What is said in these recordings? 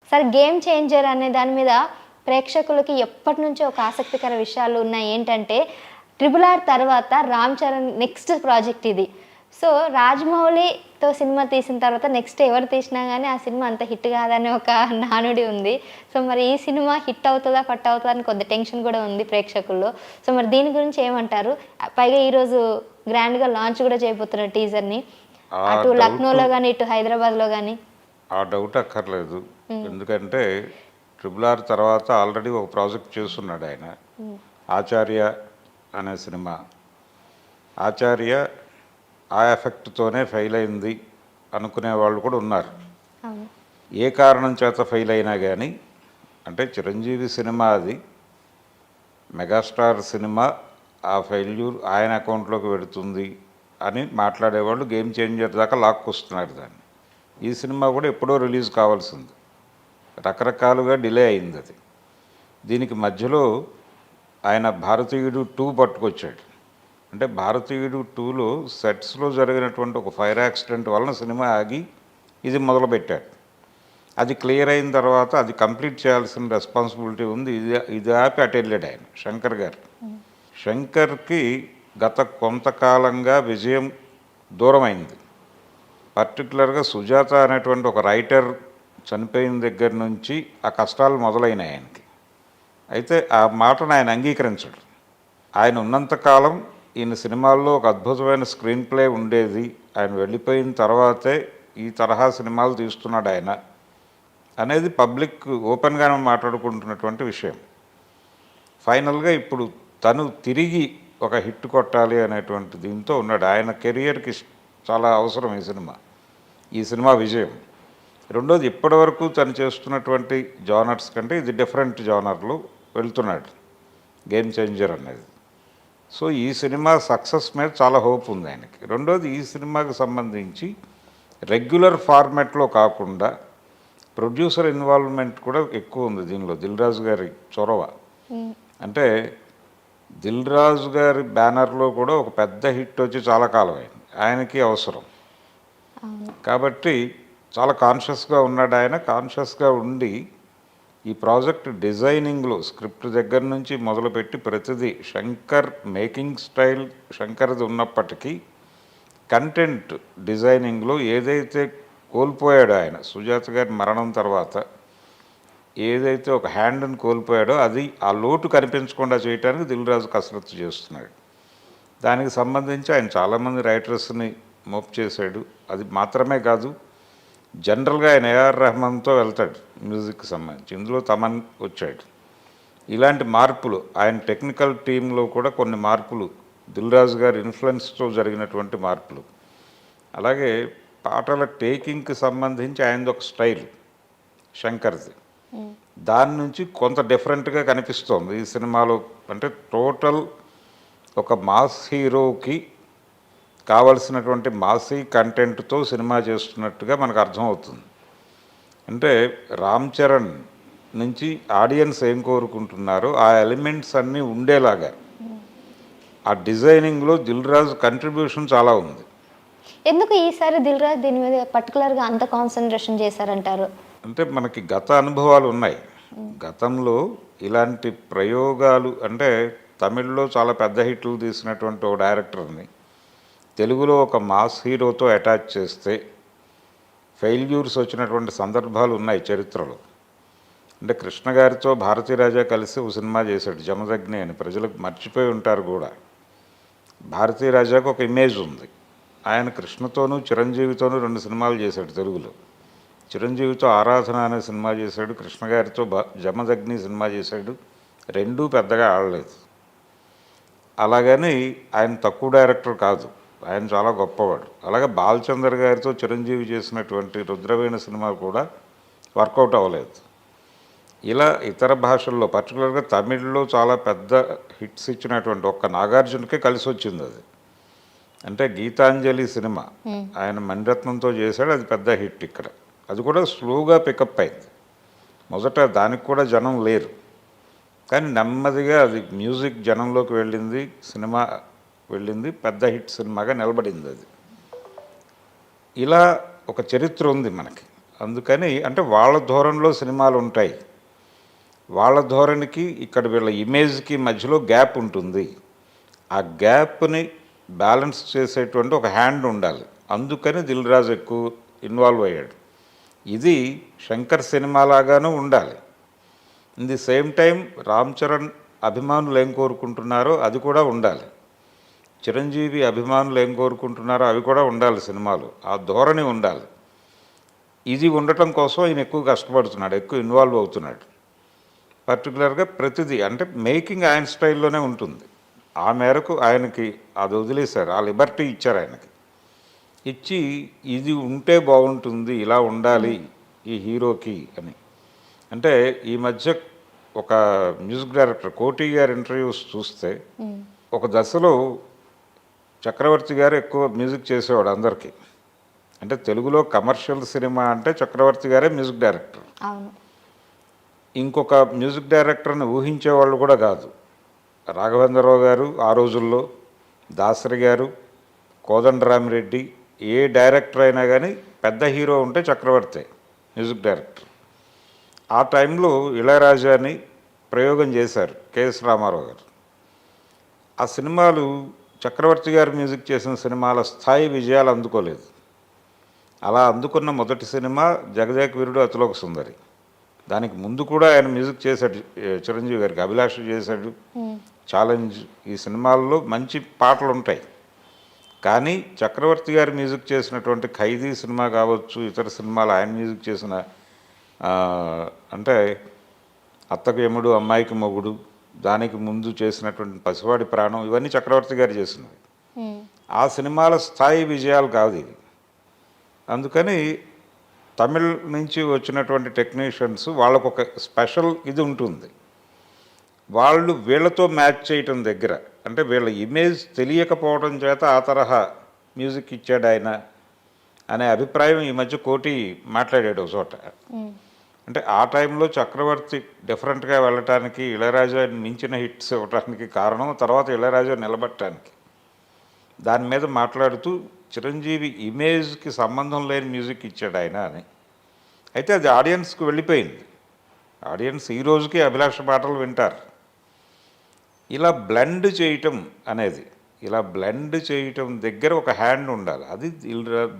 Sir game changer అనే దాని మీద ప్రేక్షకులకి ఎప్పటి నుంచో ఒక ఆసక్తికర విషయాలు ఉన్నాయి. ఏంటంటే RRR తర్వాత రామ్ చరణ్ నెక్స్ట్ ప్రాజెక్ట్ ఇది. సో రాజమౌళితో సినిమా తీసిన తర్వాత నెక్స్ట్ ఎవరు తీసినా కానీ ఆ సినిమా అంత హిట్ కాదని ఒక నానుడి ఉంది. సో మరి ఈ సినిమా హిట్ అవుతుందా ఫట్ అవుతుందా అని కొంత టెన్షన్ కూడా ఉంది ప్రేక్షకుల్లో. సో మరి దీని గురించి ఏమంటారు? పైగా ఈరోజు గ్రాండ్గా లాంచ్ కూడా చేయబోతున్నారు టీజర్ని, అటు లక్నోలో కానీ ఇటు హైదరాబాద్లో కానీ. ఆ డౌట్ అక్కర్లేదు. ఎందుకంటే RRR తర్వాత ఆల్రెడీ ఒక ప్రాజెక్ట్ చేస్తున్నాడు ఆయన, ఆచార్య అనే సినిమా. ఆచార్య ఆ ఎఫెక్ట్తోనే ఫెయిల్ అయింది అనుకునే వాళ్ళు కూడా ఉన్నారు. ఏ కారణం చేత ఫెయిల్ అయినా కానీ, అంటే చిరంజీవి సినిమా అది, మెగాస్టార్ సినిమా, ఆ ఫెయిల్యూర్ ఆయన అకౌంట్లోకి పెడుతుంది అని మాట్లాడేవాళ్ళు గేమ్ చేంజర్ దాకా లాక్కొస్తున్నారు దాన్ని. ఈ సినిమా కూడా ఎప్పుడో రిలీజ్ కావాల్సింది, రకరకాలుగా డిలే అయింది అది. దీనికి మధ్యలో ఆయన భారతీయుడు 2 పట్టుకొచ్చాడు. అంటే భారతీయుడు 2లో సెట్స్లో జరిగినటువంటి ఒక ఫైర్ యాక్సిడెంట్ వలన సినిమా ఆగి ఇది మొదలుపెట్టాడు. అది క్లియర్ అయిన తర్వాత అది కంప్లీట్ చేయాల్సిన రెస్పాన్సిబిలిటీ ఉంది. ఇది ఆపి అటు వెళ్ళాడు ఆయన, శంకర్ గారు. శంకర్కి గత కొంతకాలంగా విజయం దూరమైంది. పర్టికులర్గా సుజాత అనేటువంటి ఒక రైటర్ చనిపోయిన దగ్గర నుంచి ఆ కష్టాలు మొదలైనాయి ఆయనకి. అయితే ఆ మాటను ఆయన అంగీకరించడు. ఆయన ఉన్నంతకాలం ఈయన సినిమాల్లో ఒక అద్భుతమైన స్క్రీన్ ప్లే ఉండేది, ఆయన వెళ్ళిపోయిన తర్వాతే ఈ తరహా సినిమాలు తీస్తున్నాడు ఆయన అనేది పబ్లిక్ ఓపెన్గానే మాట్లాడుకుంటున్నటువంటి విషయం. ఫైనల్గా ఇప్పుడు తను తిరిగి ఒక హిట్ కొట్టాలి అనేటువంటి దీంతో ఉన్నాడు. ఆయన కెరియర్కి చాలా అవసరం ఈ సినిమా విజయం. రెండోది, ఇప్పటివరకు తను చేస్తున్నటువంటి జానర్స్ కంటే ఇది డిఫరెంట్ జానర్లో వెళ్తున్నాడు గేమ్ చేంజర్ అనేది. సో ఈ సినిమా సక్సెస్ మీద చాలా హోప్ ఉంది ఆయనకి. రెండోది, ఈ సినిమాకి సంబంధించి రెగ్యులర్ ఫార్మాట్లో కాకుండా ప్రొడ్యూసర్ ఇన్వాల్వ్మెంట్ కూడా ఎక్కువ ఉంది దీనిలో. దిల్ రాజు గారి చొరవ. అంటే దిల్ రాజు గారి బ్యానర్లో కూడా ఒక పెద్ద హిట్ వచ్చి చాలా కాలం అయింది, ఆయనకి అవసరం. కాబట్టి చాలా కాన్షియస్గా ఉన్నాడు ఆయన. కాన్షియస్గా ఉండి ఈ ప్రాజెక్ట్ డిజైనింగ్లో స్క్రిప్ట్ దగ్గర నుంచి మొదలుపెట్టి ప్రతిదీ శంకర్ మేకింగ్ స్టైల్ శంకర్ది ఉన్నప్పటికీ కంటెంట్ డిజైనింగ్లో ఏదైతే కోల్పోయాడో ఆయన సుజాత గారి మరణం తర్వాత, ఏదైతే ఒక హ్యాండ్ని కోల్పోయాడో అది ఆ లోటు కనిపించకుండా చేయడానికి దిల్ రాజు కసరత్తు చేస్తున్నాడు. దానికి సంబంధించి ఆయన చాలామంది రైటర్స్ని మోప్ చేశాడు. అది మాత్రమే కాదు, జనరల్గా ఆయన ఏఆర్ రెహమాన్తో వెళ్తాడు మ్యూజిక్కి సంబంధించి. ఇందులో తమన్ వచ్చాడు. ఇలాంటి మార్పులు ఆయన టెక్నికల్ టీంలో కూడా కొన్ని మార్పులు, దిల్ రాజు గారి ఇన్ఫ్లుయెన్స్తో జరిగినటువంటి మార్పులు. అలాగే పాటల టేకింగ్కి సంబంధించి ఆయనది ఒక స్టైల్ శంకర్ది, దాని నుంచి కొంత డిఫరెంట్గా కనిపిస్తోంది ఈ సినిమాలో. అంటే టోటల్ ఒక మాస్ హీరోకి కావలసినటువంటి మాసీ కంటెంట్తో సినిమా చేస్తున్నట్టుగా మనకు అర్థమవుతుంది. అంటే రామ్ చరణ్ నుంచి ఆడియన్స్ ఏం కోరుకుంటున్నారో ఆ ఎలిమెంట్స్ అన్నీ ఉండేలాగా ఆ డిజైనింగ్లో దిల్ రాజు కంట్రిబ్యూషన్ చాలా ఉంది. ఎందుకు ఈసారి దిల్ రాజు దీని మీద పర్టికులర్గా అంత కాన్సన్ట్రేషన్ చేశారంటారు? అంటే మనకి గత అనుభవాలు ఉన్నాయి. గతంలో ఇలాంటి ప్రయోగాలు, అంటే తమిళ్లో చాలా పెద్ద హిట్లు తీసినటువంటి ఒక డైరెక్టర్ని తెలుగులో ఒక మాస్ హీరోతో అటాచ్ చేస్తే ఫెయిల్యూర్స్ వచ్చినటువంటి సందర్భాలు ఉన్నాయి చరిత్రలో. అంటే కృష్ణ గారితో భారతీరాజా కలిసి ఒక సినిమా చేశాడు జమదగ్ని అని, ప్రజలకు మర్చిపోయి ఉంటారు కూడా. భారతీరాజాకు ఒక ఇమేజ్ ఉంది. ఆయన కృష్ణతోనూ చిరంజీవితోనూ 2 సినిమాలు చేశాడు తెలుగులో. చిరంజీవితో ఆరాధన అనే సినిమా చేశాడు, కృష్ణ గారితో జమదగ్ని సినిమా చేశాడు. రెండూ పెద్దగా ఆడలేదు. అలాగని ఆయన తక్కువ డైరెక్టర్ కాదు, ఆయన చాలా గొప్పవాడు. అలాగే బాలచందర్ గారితో చిరంజీవి చేసినటువంటి రుద్రవీణ సినిమా కూడా వర్కౌట్ అవ్వలేదు. ఇలా ఇతర భాషల్లో, పర్టికులర్గా తమిళ్లో చాలా పెద్ద హిట్స్ ఇచ్చినటువంటి ఒక్క నాగార్జునకే కలిసి వచ్చింది అది. అంటే గీతాంజలి సినిమా ఆయన మణిరత్నంతో చేశాడు, అది పెద్ద హిట్ ఇక్కడ. అది కూడా స్లోగా పికప్ అయింది. మొదట దానికి కూడా జనం లేరు, కానీ నెమ్మదిగా అది మ్యూజిక్ జనంలోకి వెళ్ళింది, సినిమా వెళ్ళింది, పెద్ద హిట్ సినిమాగా నిలబడింది అది. ఇలా ఒక చరిత్ర ఉంది మనకి అందుకని అంటే వాళ్ళ ధోరణిలో సినిమాలు ఉంటాయి, వాళ్ళ ధోరణికి ఇక్కడ వీళ్ళ ఇమేజ్కి మధ్యలో గ్యాప్ ఉంటుంది. ఆ గ్యాప్ని బ్యాలెన్స్ చేసేటువంటి ఒక హ్యాండ్ ఉండాలి. అందుకని దిల్ రాజు ఎక్కువ ఇన్వాల్వ్ అయ్యాడు. ఇది శంకర్ సినిమా లాగాను ఉండాలి. In the same time Ram Charan అభిమానులు ఏం కోరుకుంటున్నారో అది కూడా ఉండాలి. చిరంజీవి అభిమానులు ఏం కోరుకుంటున్నారో అవి కూడా ఉండాలి సినిమాలు. ఆ ధోరణి ఉండాలి. ఇది ఉండటం కోసం ఆయన ఎక్కువ కష్టపడుతున్నాడు, ఎక్కువ ఇన్వాల్వ్ అవుతున్నాడు. పర్టికులర్గా ప్రతిదీ అంటే మేకింగ్ ఆయన స్టైల్లోనే ఉంటుంది. ఆ మేరకు ఆయనకి అది వదిలేశారు, ఆ లిబర్టీ ఇచ్చారు ఆయనకి. ఇచ్చి ఇది ఉంటే బాగుంటుంది, ఇలా ఉండాలి ఈ హీరోకి అని. అంటే ఈ మధ్య ఒక మ్యూజిక్ డైరెక్టర్ కోటి గారి ఇంటర్వ్యూస్ చూస్తే ఒక దశలో చక్రవర్తి గారు ఎక్కువ మ్యూజిక్ చేసేవాడు అందరికీ. అంటే తెలుగులో కమర్షియల్ సినిమా అంటే చక్రవర్తి గారే మ్యూజిక్ డైరెక్టర్. అవును. ఇంకొక మ్యూజిక్ డైరెక్టర్ని ఊహించేవాళ్ళు కూడా కాదు. రాఘవేంద్రరావు గారు ఆ రోజుల్లో, దాసరి గారు, కోదండరామిరెడ్డి, ఏ డైరెక్టర్ అయినా కానీ పెద్ద హీరో ఉంటే చక్రవర్తి మ్యూజిక్ డైరెక్టర్. ఆ టైంలో ఇళయరాజాని ప్రయోగం చేశారు కెఎస్ రామారావు గారు. ఆ సినిమాలు చక్రవర్తి గారు మ్యూజిక్ చేసిన సినిమాల స్థాయి విజయాలు అందుకోలేదు. అలా అందుకున్న మొదటి సినిమా జగదేక వీరుడు అతిలోక సుందరి. దానికి ముందు కూడా ఆయన మ్యూజిక్ చేశాడు, చిరంజీవి గారికి అభిలాష చేశాడు, ఛాలెంజ్. ఈ సినిమాల్లో మంచి పాటలు ఉంటాయి. కానీ చక్రవర్తి గారు మ్యూజిక్ చేసినటువంటి ఖైదీ సినిమా కావచ్చు, ఇతర సినిమాలు ఆయన మ్యూజిక్ చేసిన అంటే అత్తకు యముడు అమ్మాయికి మొగుడు, దానికి ముందు చేసినటువంటి పసివాడి ప్రాణం, ఇవన్నీ చక్రవర్తి గారు చేసినవి. ఆ సినిమాల స్థాయి విజయాలు కాదు ఇది. అందుకని తమిళ్ నుంచి వచ్చినటువంటి టెక్నీషియన్స్ వాళ్ళకు ఒక స్పెషల్ ఇది ఉంటుంది. వాళ్ళు వీళ్ళతో మ్యాచ్ చేయటం దగ్గర అంటే వీళ్ళ ఇమేజ్ తెలియకపోవడం చేత ఆ తరహా మ్యూజిక్ ఇచ్చాడు ఆయన అనే అభిప్రాయం ఈ మధ్య కోటి మాట్లాడాడు ఒక చోట. అంటే ఆ టైంలో చక్రవర్తి డిఫరెంట్గా వెళ్ళటానికి, ఇళయరాజా మించిన హిట్స్ ఇవ్వటానికి కారణం తర్వాత ఇళయరాజా నిలబట్టడానికి. దాని మీద మాట్లాడుతూ చిరంజీవి ఇమేజ్కి సంబంధం లేని మ్యూజిక్ ఇచ్చాడు ఆయన అని. అయితే అది ఆడియన్స్కి వెళ్ళిపోయింది. ఆడియన్స్ ఈ రోజుకి అభిలాష పాటలు వింటారు. ఇలా బ్లెండ్ చేయటం అనేది, ఇలా బ్లెండ్ చేయటం దగ్గర ఒక హ్యాండ్ ఉండాలి. అది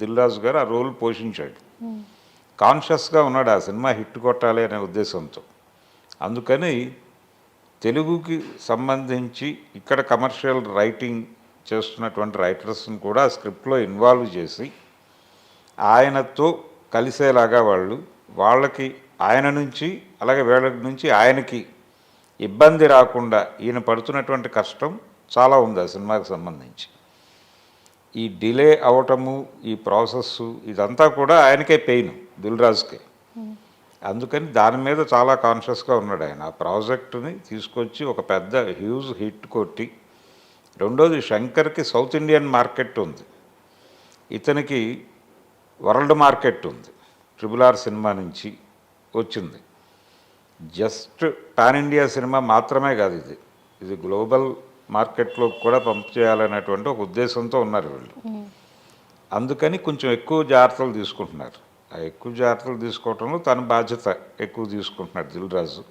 దిల్ రాజు గారు ఆ రోల్ పోషించాడు. కాన్షియస్గా ఉన్నాడు ఆ సినిమా హిట్ కొట్టాలి అనే ఉద్దేశంతో. అందుకని తెలుగుకి సంబంధించి ఇక్కడ కమర్షియల్ రైటింగ్ చేస్తున్నటువంటి రైటర్స్ని కూడా స్క్రిప్ట్లో ఇన్వాల్వ్ చేసి ఆయనతో కలిసేలాగా వాళ్ళకి ఆయన నుంచి అలాగే వీళ్ళ నుంచి ఆయనకి ఇబ్బంది రాకుండా, ఈయన పడుతున్నటువంటి కష్టం చాలా ఉంది ఆ సినిమాకి సంబంధించి. ఈ డిలే అవటము, ఈ ప్రాసెస్సు ఇదంతా కూడా ఆయనకే పెయిన్, దిల్ రాజుకే. అందుకని దాని మీద చాలా కాన్షియస్గా ఉన్నాడు ఆయన. ఆ ప్రాజెక్టుని తీసుకొచ్చి ఒక పెద్ద హ్యూజ్ హిట్ కొట్టి, రెండోది శంకర్కి సౌత్ ఇండియన్ మార్కెట్ ఉంది, ఇతనికి వరల్డ్ మార్కెట్ ఉంది. RRR సినిమా నుంచి వచ్చింది. జస్ట్ పాన్ ఇండియా సినిమా మాత్రమే కాదు ఇది గ్లోబల్ మార్కెట్లో కూడా పంప్ చేయాలనేటువంటి ఒక ఉద్దేశంతో ఉన్నారు వీళ్ళు. అందుకని కొంచెం ఎక్కువ జాగ్రత్తలు తీసుకుంటున్నారు. ఆ ఎక్కువ జాగ్రత్తలు తీసుకోవటంలో తన బాధ్యత ఎక్కువ తీసుకుంటున్నాడు దిల్ రాజు.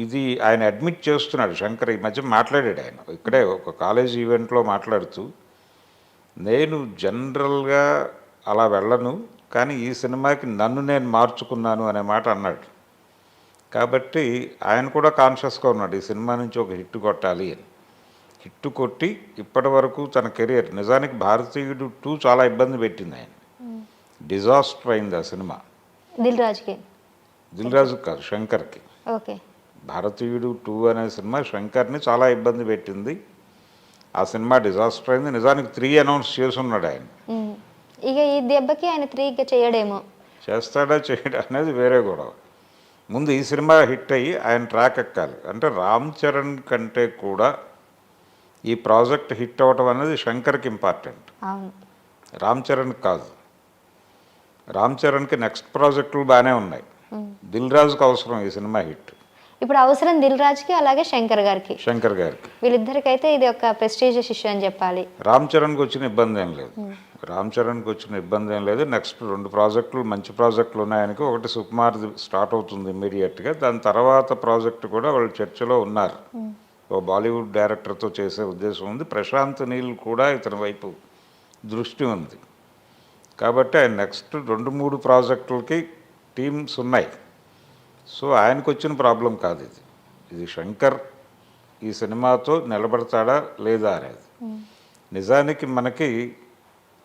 ఇది ఆయన అడ్మిట్ చేస్తున్నాడు. శంకర్ ఈ మధ్య మాట్లాడాడు ఆయన ఇక్కడే ఒక కాలేజ్ ఈవెంట్లో మాట్లాడుతూ, నేను జనరల్గా అలా వెళ్ళను, కానీ ఈ సినిమాకి నన్ను నేను మార్చుకున్నాను అనే మాట అన్నాడు. కాబట్టి ఆయన కూడా కాన్షియస్గా ఉన్నాడు ఈ సినిమా నుంచి ఒక హిట్ కొట్టాలి అని. హిట్ కొట్టి ఇప్పటి వరకు తన కెరీర్, నిజానికి భారతీయుడు 2 చాలా ఇబ్బంది పెట్టింది ఆయన. డిజాస్టర్ అయింది ఆ సినిమా. దిల్ రాజు కాదు, శంకర్కి. ఓకే. భారతీయుడు 2 అనే సినిమా శంకర్ని చాలా ఇబ్బంది పెట్టింది. ఆ సినిమా డిజాస్టర్ అయింది. నిజానికి 3 అనౌన్స్ చేసున్నాడు ఆయన. ఇక ఈ దెబ్బకి ఆయన 3 చేయడేమో. చేస్తాడా చేయడా అనేది వేరే గొడవ. ముందు ఈ సినిమా హిట్ అయ్యి ఆయన ట్రాక్ ఎక్కాలి. అంటే రామ్ చరణ్ కంటే కూడా ఈ ప్రాజెక్ట్ హిట్ అవ్వటం అనేది శంకర్కి ఇంపార్టెంట్, రామ్ చరణ్కి కాదు. రామ్ చరణ్కి నెక్స్ట్ ప్రాజెక్టులు బాగానే ఉన్నాయి, దిల్ రాజుకి అవసరం ఈ సినిమా హిట్. ఇప్పుడు అవసరం దిల్ రాజుకి అలాగే శంకర్ గారికి. శంకర్ గారికి వీళ్ళిద్దరికైతే ఇది ఒక ప్రెస్టీజియస్ ఇష్యూ అని చెప్పాలి. రామ్ చరణ్కి వచ్చిన ఇబ్బంది ఏం లేదు. రామ్ చరణ్కి వచ్చిన ఇబ్బంది ఏం లేదు. నెక్స్ట్ 2 ప్రాజెక్టులు మంచి ప్రాజెక్టులు ఉన్నాయనికి. ఒకటి సుకుమార్ స్టార్ట్ అవుతుంది ఇమ్మీడియట్గా. దాని తర్వాత ప్రాజెక్టు కూడా వాళ్ళు చర్చలో ఉన్నారు. ఓ బాలీవుడ్ డైరెక్టర్తో చేసే ఉద్దేశం ఉంది. ప్రశాంత్ నీల్ కూడా ఇతని వైపు దృష్టి ఉంది. కాబట్టి ఆయన నెక్స్ట్ 2-3 ప్రాజెక్టులకి టీమ్స్ ఉన్నాయి. సో ఆయనకు వచ్చిన ప్రాబ్లం కాదు ఇది. ఇది శంకర్ ఈ సినిమాతో నిలబడతాడా లేదా అనేది. నిజానికి మనకి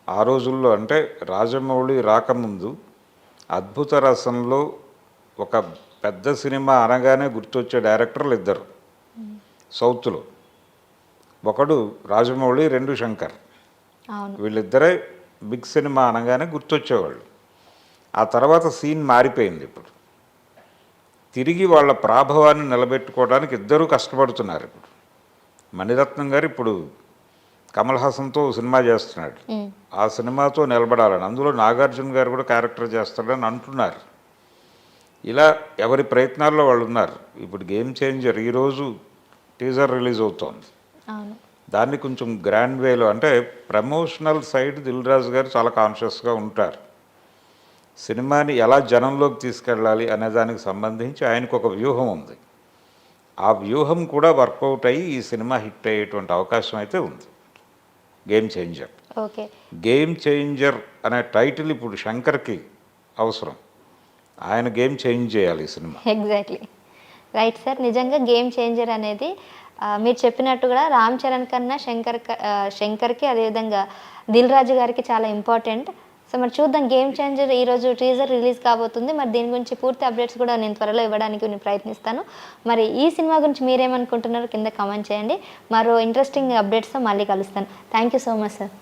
ఆ రోజుల్లో అంటే రాజమౌళి రాకముందు అద్భుత రసంలో ఒక పెద్ద సినిమా అనగానే గుర్తొచ్చే డైరెక్టర్లు ఇద్దరు సౌత్లో. ఒకడు రాజమౌళి, 2 శంకర్. వీళ్ళిద్దరే బిగ్ సినిమా అనగానే గుర్తొచ్చేవాళ్ళు. ఆ తర్వాత సీన్ మారిపోయింది. ఇప్పుడు తిరిగి వాళ్ళ ప్రాభవాన్ని నిలబెట్టుకోవడానికి ఇద్దరూ కష్టపడుతున్నారు. ఇప్పుడు మణిరత్నం గారు ఇప్పుడు కమల్ హాసన్తో సినిమా చేస్తున్నాడు. ఆ సినిమాతో నిలబడాలని, అందులో నాగార్జున గారు కూడా క్యారెక్టర్ చేస్తాడని అంటున్నారు. ఇలా ఎవరి ప్రయత్నాల్లో వాళ్ళు ఉన్నారు. ఇప్పుడు గేమ్ చేంజర్ ఈరోజు టీజర్ రిలీజ్ అవుతోంది. దాన్ని కొంచెం గ్రాండ్ వేలో అంటే ప్రమోషనల్ సైడ్ దిల్ రాజు గారు చాలా కాన్షియస్గా ఉంటారు. సినిమాని ఎలా జనంలోకి తీసుకెళ్ళాలి అనే దానికి సంబంధించి ఆయనకు ఒక వ్యూహం ఉంది. ఆ వ్యూహం కూడా వర్కౌట్ అయ్యి ఈ సినిమా హిట్ అయ్యేటువంటి అవకాశం అయితే ఉంది. Game changer. Okay, game changer అనే టైటిల్ ఇప్పుడు శంకర్కి అవసరం. ఆయన గేమ్ చేంజ్ చేయాలి ఈ సినిమా. Exactly right sir. నిజంగా గేమ్ చేంజర్ అనేది మీరు చెప్పినట్టు కూడా రామ్ చరణ్ కన్నా శంకర్కి అదేవిధంగా దిల్ రాజు గారికి చాలా ఇంపార్టెంట్. సో మరి చూద్దాం, గేమ్ చేంజర్ ఈరోజు టీజర్ రిలీజ్ కాబోతుంది. మరి దీని గురించి పూర్తి అప్డేట్స్ కూడా నేను త్వరలో ఇవ్వడానికి నేను ప్రయత్నిస్తాను. మరి ఈ సినిమా గురించి మీరేమనుకుంటున్నారో కింద కామెంట్ చేయండి. మరో ఇంట్రెస్టింగ్ అప్డేట్స్తో మళ్ళీ కలుస్తాను. Thank you so much sir.